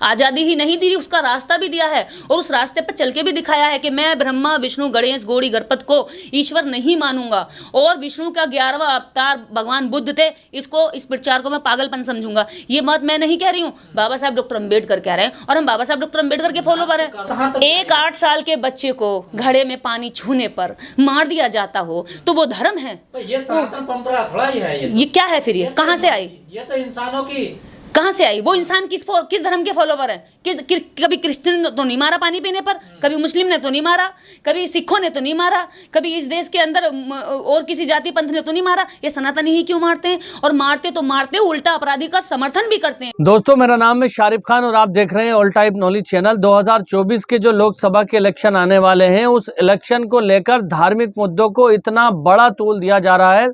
आज़ादी ही नहीं दी, उसका रास्ता भी दिया है और उस रास्ते पर चल के भी दिखाया है कि मैं ब्रह्मा विष्णु गणेश गौड़ी गणपत को ईश्वर नहीं मानूंगा और विष्णु का 11वां अवतार भगवान बुद्ध थे, इसको इस प्रचार को मैं पागलपन समझूंगा। ये बात मैं नहीं कह रही हूँ, बाबा साहब डॉक्टर अम्बेडकर कह रहे हैं और हम बाबा साहब डॉक्टर अम्बेडकर के फॉलोवर हैं। एक 8 साल के बच्चे को घड़े में पानी छूने पर मार दिया जाता हो तो वो धर्म है? ये सनातन परंपरा थोड़ा ही है। ये क्या है फिर? ये कहाँ से आई? ये तो इंसानों की कहाँ से आई? वो इंसान किस धर्म के फॉलोवर है? कभी क्रिश्चियन ने तो नहीं मारा पानी पीने पर, कभी मुस्लिम ने तो नहीं मारा, कभी सिखों ने तो नहीं मारा, कभी इस देश के अंदर और किसी जाति पंथ ने तो नहीं मारा। ये सनातनी ही क्यों मारते हैं? और मारते तो मारते उल्टा अपराधी का समर्थन भी करते हैं। दोस्तों, मेरा नाम है शारिफ खान और आप देख रहे हैं ऑल टाइप नॉलेज चैनल। 2024 के जो लोकसभा के इलेक्शन आने वाले हैं, उस इलेक्शन को लेकर धार्मिक मुद्दों को इतना बड़ा तूल दिया जा रहा है।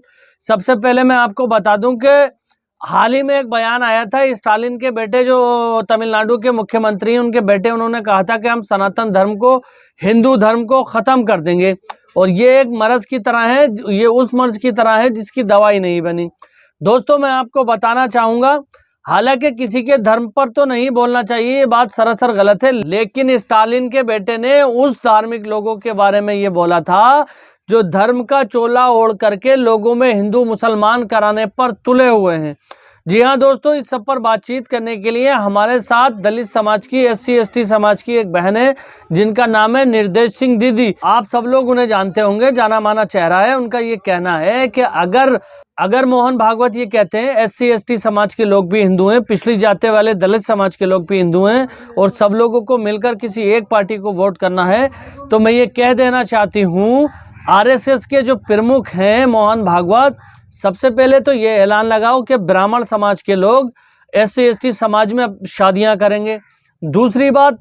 सबसे पहले मैं आपको बता दूं कि हाल ही में एक बयान आया था, स्टालिन के बेटे जो तमिलनाडु के मुख्यमंत्री हैं, उनके बेटे, उन्होंने कहा था कि हम सनातन धर्म को, हिंदू धर्म को खत्म कर देंगे। और ये एक मर्ज की तरह है, ये उस मर्ज की तरह है जिसकी दवाई नहीं बनी। दोस्तों, मैं आपको बताना चाहूंगा, हालांकि किसी के धर्म पर तो नहीं बोलना चाहिए, ये बात सरासर गलत है, लेकिन स्टालिन के बेटे ने उस धार्मिक लोगों के बारे में ये बोला था जो धर्म का चोला ओढ़ करके लोगों में हिंदू मुसलमान कराने पर तुले हुए हैं। जी हाँ दोस्तों, इस सब पर बातचीत करने के लिए हमारे साथ दलित समाज की, SC ST समाज की एक बहन है जिनका नाम है निर्देश सिंह दीदी। आप सब लोग उन्हें जानते होंगे, जाना माना चेहरा है। उनका ये कहना है कि अगर मोहन भागवत ये कहते हैं SC ST समाज के लोग भी हिंदू हैं, पिछड़ी जाति वाले दलित समाज के लोग भी हिंदू हैं और सब लोगों को मिलकर किसी एक पार्टी को वोट करना है, तो मैं ये कह देना चाहती हूँ, RSS के जो प्रमुख हैं मोहन भागवत, सबसे पहले तो ये ऐलान लगाओ कि ब्राह्मण समाज के लोग SC ST समाज में शादियां करेंगे। दूसरी बात,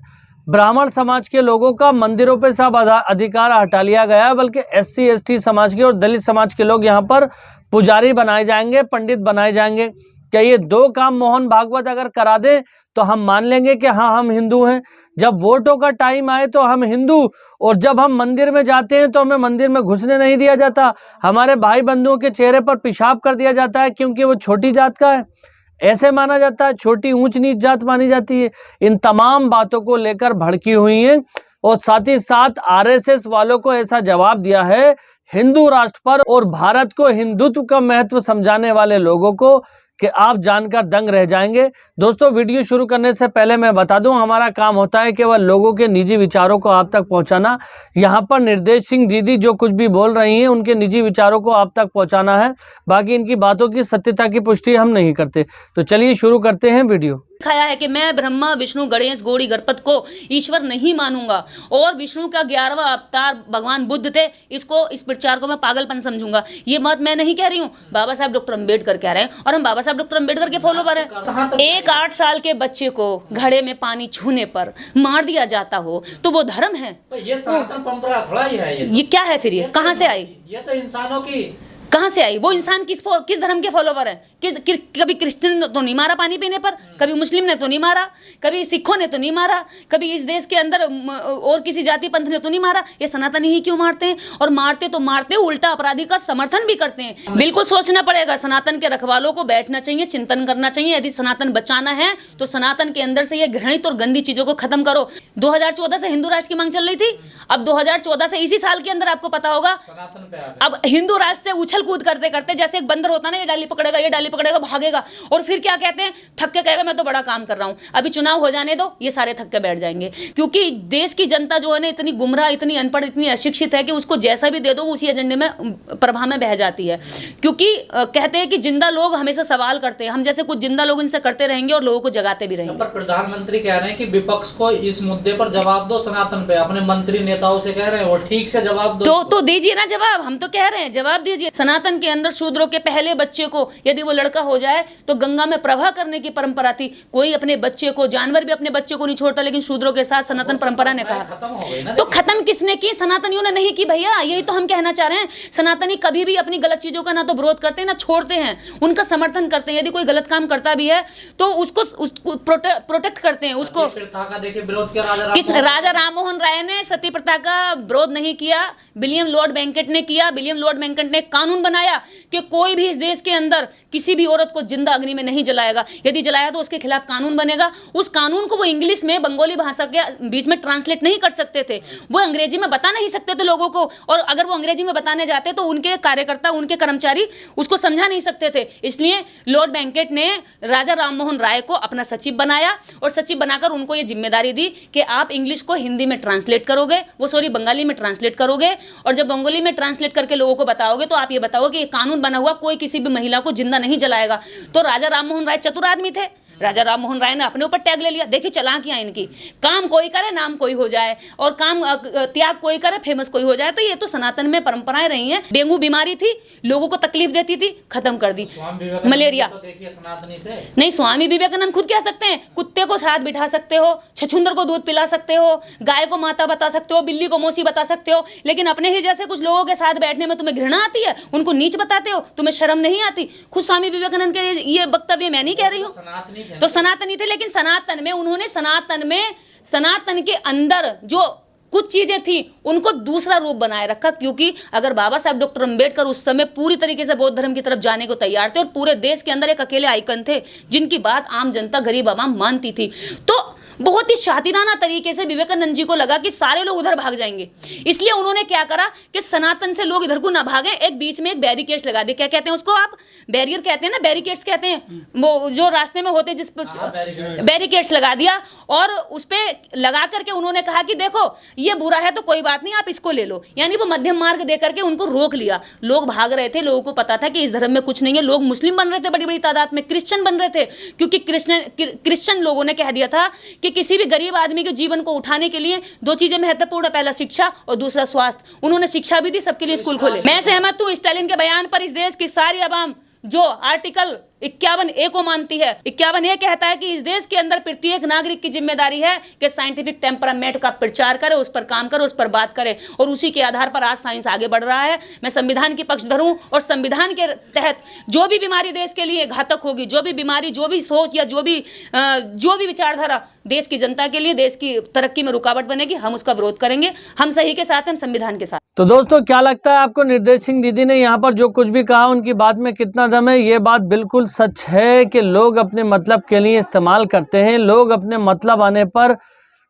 ब्राह्मण समाज के लोगों का मंदिरों पे सब अधिकार हटा लिया गया, बल्कि SC ST समाज के और दलित समाज के लोग यहाँ पर पुजारी बनाए जाएंगे, पंडित बनाए जाएंगे। क्या ये 2 काम मोहन भागवत अगर करा दे तो हम मान लेंगे कि हाँ हम हिंदू हैं? जब वोटों का टाइम आए तो हम हिंदू, और जब हम मंदिर में जाते हैं तो हमें मंदिर में घुसने नहीं दिया जाता, हमारे भाई बंधुओं के चेहरे पर पेशाब कर दिया जाता है क्योंकि वो छोटी जात का है, ऐसे माना जाता है, छोटी ऊंच नीच जात मानी जाती है। इन तमाम बातों को लेकर भड़की हुई हैं और साथ ही साथ RSS वालों को ऐसा जवाब दिया है हिंदू राष्ट्र पर और भारत को हिंदुत्व का महत्व समझाने वाले लोगों को कि आप जानकर दंग रह जाएंगे। दोस्तों, वीडियो शुरू करने से पहले मैं बता दूं, हमारा काम होता है केवल लोगों के निजी विचारों को आप तक पहुंचाना। यहां पर निर्देश सिंह दीदी जो कुछ भी बोल रही हैं उनके निजी विचारों को आप तक पहुंचाना है, बाकी इनकी बातों की सत्यता की पुष्टि हम नहीं करते। तो चलिए शुरू करते हैं वीडियो। दिखाया है कि मैं ब्रह्मा विष्णु गणेश गौड़ी गणपत को ईश्वर नहीं मानूंगा और विष्णु का 11वां अवतार भगवान बुद्ध थे, इसको इस प्रचार को मैं पागलपन समझूंगा। ये बात मैं नहीं कह रही हूँ, बाबा साहब डॉक्टर अम्बेडकर कह रहे हैं और हम बाबा साहब डॉक्टर अम्बेडकर के फॉलोवर हैं। एक 8 साल के बच्चे को घड़े में पानी छूने पर मार दिया जाता हो तो वो धर्म है? ये सनातन परंपरा थोड़ा ही है। ये क्या है फिर? ये कहाँ से आई? ये तो इंसानों की कहाँ से आई? वो इंसान किस धर्म के फॉलोवर है? कभी क्रिश्चियन ने तो नहीं मारा पानी पीने पर, कभी मुस्लिम ने तो नहीं मारा, कभी सिखों ने तो नहीं मारा, कभी इस देश के अंदर और किसी जाति पंथ ने तो नहीं मारा। ये सनातनी ही क्यों मारते हैं? और मारते तो मारते उल्टा अपराधी का समर्थन भी करते हैं। बिल्कुल सोचना पड़ेगा, सनातन के रखवालों को बैठना चाहिए, चिंतन करना चाहिए। यदि सनातन बचाना है तो सनातन के अंदर से ये घृणित और गंदी चीजों को खत्म करो। 2014 से हिंदू राष्ट्र की मांग चल रही थी, अब 2014 से इसी साल के अंदर आपको पता होगा अब हिंदू राष्ट्र से उछल कूद करते करते, जैसे एक बंदर होता ना, ये डाली पकड़ेगा, ये डाली पकड़ेगा, भागेगा और फिर क्या कहते हैं, थक के कहेगा मैं तो बड़ा काम कर रहा हूं, अभी चुनाव हो जाने दो, ये सारे थक के बैठ जाएंगे। क्योंकि देश की जनता जो है ना इतनी गुमराह, इतनी अनपढ़, इतनी अशिक्षित है कि उसको जैसा भी दे दो उसी एजेंडे में प्रभाव में बह जाती है। क्योंकि कहते हैं कि जिंदा लोग हमेशा सवाल करते हैं, हम जैसे कुछ जिंदा लोग इनसे करते रहेंगे और लोगों को जगाते भी रहेंगे। पर प्रधानमंत्री कह रहे हैं कि विपक्ष को इस मुद्दे पर जवाब दो, सनातन पे अपने मंत्री नेताओं से कह रहे हैं वो ठीक से जवाब दो। तो दीजिए ना जवाब, हम तो कह रहे हैं जवाब दीजिए। सनातन के अंदर शूद्रों के पहले बच्चे को यदि वो लड़का हो जाए तो गंगा में प्रवाह करने की परंपरा थी। कोई अपने बच्चे को, जानवर भी अपने बच्चे को नहीं छोड़ता, लेकिन शूद्रों के साथ सनातन परंपरा ने कहा तो खत्म किसने की? सनातनियों ने नहीं की भैया। यही तो हम कहना चाह रहे हैं, सनातनी कभी भी अपनी गलत चीजों का ना तो विरोध करते हैं ना छोड़ते हैं, उनका समर्थन करते हैं। यदि कोई गलत काम करता भी है तो उसको प्रोटेक्ट करते हैं। उसको किस राजा राममोहन राय ने सती प्रथा का विरोध नहीं किया, विलियम लॉर्ड बेंकेट ने किया। विलियम लॉर्ड बेंकेट ने कानून कानून बनाया कि कोई भी इस देश के अंदर किसी भी औरत को जिंदा अग्नि में नहीं जलाएगा, यदि जलाया तो उसके खिलाफ कानून बनेगा। उस कानून को वो इंग्लिश में बंगाली भाषा के बीच में ट्रांसलेट नहीं कर सकते थे, वो अंग्रेजी में बता नहीं सकते थे लोगों को, और अगर वो अंग्रेजी में बताने जाते तो उनके कार्यकर्ता, उनके कर्मचारी उसको समझा नहीं सकते थे। इसलिए लॉर्ड बैंकेट ने राजा राममोहन राय को अपना सचिव बनाया, और सचिव बनाकर उनको ये जिम्मेदारी दी कि आप इंग्लिश को हिंदी में ट्रांसलेट करोगे, बंगाली में ट्रांसलेट करोगे, और जब बंगाली में ट्रांसलेट करके लोगों को बताओगे तो आप ये बताओगे कि ये कानून बना हुआ, कोई किसी भी महिला को जिंदा नहीं जलाएगा। तो राजा राममोहन राय चतुर आदमी थे। राजा राममोहन राय ने अपने ऊपर टैग ले लिया। देखिए चालाकियां इनकी, काम कोई करे नाम कोई हो जाए, और काम त्याग कोई करे फेमस कोई हो जाए। तो ये तो सनातन में परंपराएं रही हैं। डेंगू बीमारी थी, लोगों को तकलीफ देती थी, खत्म कर दी। मलेरिया तो देखिए सनातनी थे। नहीं, स्वामी विवेकानंद खुद कह सकते हैं, कुत्ते को साथ बिठा सकते हो, छछूंदर को दूध पिला सकते हो, गाय को माता बता सकते हो, बिल्ली को मौसी बता सकते हो, लेकिन अपने ही जैसे कुछ लोगों के साथ बैठने में तुम्हें घृणा आती है, उनको नीच बताते हो, तुम्हें शर्म नहीं आती। खुद स्वामी विवेकानंद के ये वक्तव्य मैं नहीं कह रही हूँ, तो सनातनी थे। लेकिन सनातन में उन्होंने सनातन के अंदर जो कुछ चीजें थी उनको दूसरा रूप बनाए रखा, क्योंकि अगर बाबा साहब डॉक्टर अंबेडकर उस समय पूरी तरीके से बौद्ध धर्म की तरफ जाने को तैयार थे और पूरे देश के अंदर एक अकेले आइकन थे जिनकी बात आम जनता, गरीब आवाम मानती थी, तो बहुत ही शातिराना तरीके से विवेकानंद जी को लगा कि सारे लोग उधर भाग जाएंगे। इसलिए उन्होंने क्या करा कि सनातन से लोग इधर को ना भागे, एक बीच में एक बैरिकेड्स लगा दे। क्या कहते हैं उसको आप? बैरियर कहते हैं ना, बैरिकेड्स कहते हैं, वो जो रास्ते में होते जिस पर बैरिकेड्स लगा दिया, और उस पर लगा करके उन्होंने कहा कि देखो ये बुरा है तो कोई बात नहीं, आप इसको ले लो। यानी वो मध्यम मार्ग दे करके उनको रोक लिया। लोग भाग रहे थे, लोगों को पता था कि इस धर्म में कुछ नहीं है। लोग मुस्लिम बन रहे थे, बड़ी बड़ी तादाद में क्रिश्चियन बन रहे थे, क्योंकि क्रिश्चियन लोगों ने कह दिया था कि किसी भी गरीब आदमी के जीवन को उठाने के लिए दो चीजें महत्वपूर्ण, पहला शिक्षा और दूसरा स्वास्थ्य। उन्होंने शिक्षा भी दी, सबके लिए स्कूल खोले। मैं सहमत हूं स्टालिन के बयान पर। इस देश की सारी आवाम जो आर्टिकल 51A को मानती है, 51A कहता है कि इस देश के अंदर प्रत्येक नागरिक की जिम्मेदारी है कि साइंटिफिक टेम्परामेंट का प्रचार करे, उस पर काम करे, उस पर बात करे, और उसी के आधार पर आज साइंस आगे बढ़ रहा है। मैं संविधान की पक्षधर हूं, और संविधान के तहत जो भी बीमारी देश के लिए घातक होगी, जो भी बीमारी, जो भी सोच या जो भी विचारधारा देश की जनता के लिए, देश की तरक्की में रुकावट बनेगी, हम उसका विरोध करेंगे। हम सही के साथ, हम संविधान के साथ। तो दोस्तों क्या लगता है आपको, निर्देश सिंह दीदी ने यहाँ पर जो कुछ भी कहा उनकी बात में कितना दम है? ये बात बिल्कुल सच है कि लोग अपने मतलब के लिए इस्तेमाल करते हैं। लोग अपने मतलब आने पर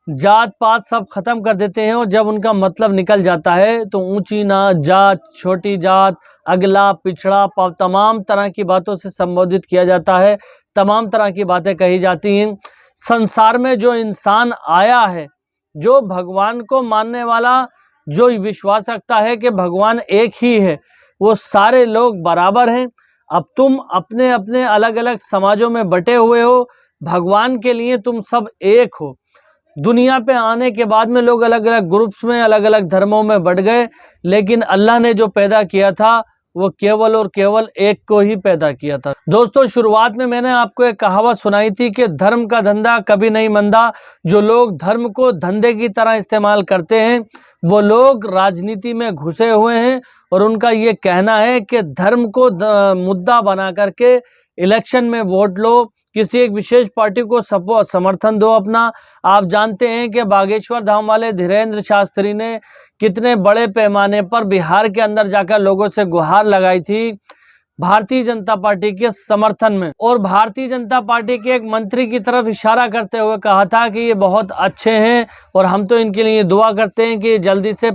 जात पात सब खत्म कर देते हैं, और जब उनका मतलब निकल जाता है तो ऊंची जात, छोटी जात, अगला पिछड़ा, तमाम तरह की बातों से संबोधित किया जाता है, तमाम तरह की बातें कही जाती हैं। संसार में जो इंसान आया है, जो भगवान को मानने वाला, जो विश्वास रखता है कि भगवान एक ही है, वो सारे लोग बराबर हैं। अब तुम अपने अपने अलग अलग समाजों में बटे हुए हो, भगवान के लिए तुम सब एक हो। दुनिया पे आने के बाद में लोग अलग अलग ग्रुप्स में, अलग अलग धर्मों में बढ़ गए, लेकिन अल्लाह ने जो पैदा किया था वो केवल और केवल एक को ही पैदा किया था। दोस्तों शुरुआत में मैंने आपको एक कहावत सुनाई थी कि धर्म का धंधा कभी नहीं मंदा। जो लोग धर्म को धंधे की तरह इस्तेमाल करते हैं वो लोग राजनीति में घुसे हुए हैं, और उनका ये कहना है कि धर्म को मुद्दा बना करके इलेक्शन में वोट लो, किसी एक विशेष पार्टी को समर्थन दो अपना। आप जानते हैं कि बागेश्वर धाम वाले धीरेन्द्र शास्त्री ने कितने बड़े पैमाने पर बिहार के अंदर जाकर लोगों से गुहार लगाई थी भारतीय जनता पार्टी के समर्थन में, और भारतीय जनता पार्टी के एक मंत्री की तरफ इशारा करते हुए कहा था कि ये बहुत अच्छे हैं और हम तो इनके लिए दुआ करते हैं कि जल्दी से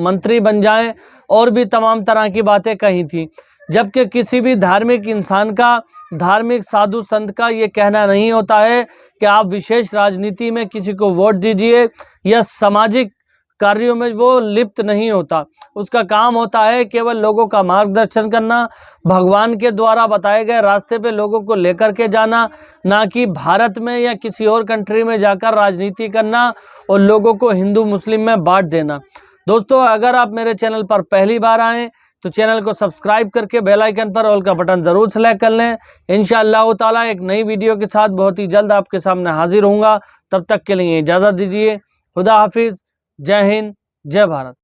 मंत्री बन जाएं, और भी तमाम तरह की बातें कही थी। जबकि किसी भी धार्मिक इंसान का, धार्मिक साधु संत का ये कहना नहीं होता है कि आप विशेष राजनीति में किसी को वोट दीजिए, या सामाजिक कार्यों में वो लिप्त नहीं होता। उसका काम होता है केवल लोगों का मार्गदर्शन करना, भगवान के द्वारा बताए गए रास्ते पे लोगों को लेकर के जाना, ना कि भारत में या किसी और कंट्री में जाकर राजनीति करना और लोगों को हिंदू मुस्लिम में बांट देना। दोस्तों अगर आप मेरे चैनल पर पहली बार आएँ तो चैनल को सब्सक्राइब करके बेल आइकन पर ऑल का बटन ज़रूर सेलेक्ट कर लें। इंशाअल्लाह ताला एक नई वीडियो के साथ बहुत ही जल्द आपके सामने हाजिर होऊंगा। तब तक के लिए इजाज़त दीजिए। खुदा हाफिज़। जय हिंद, जय भारत।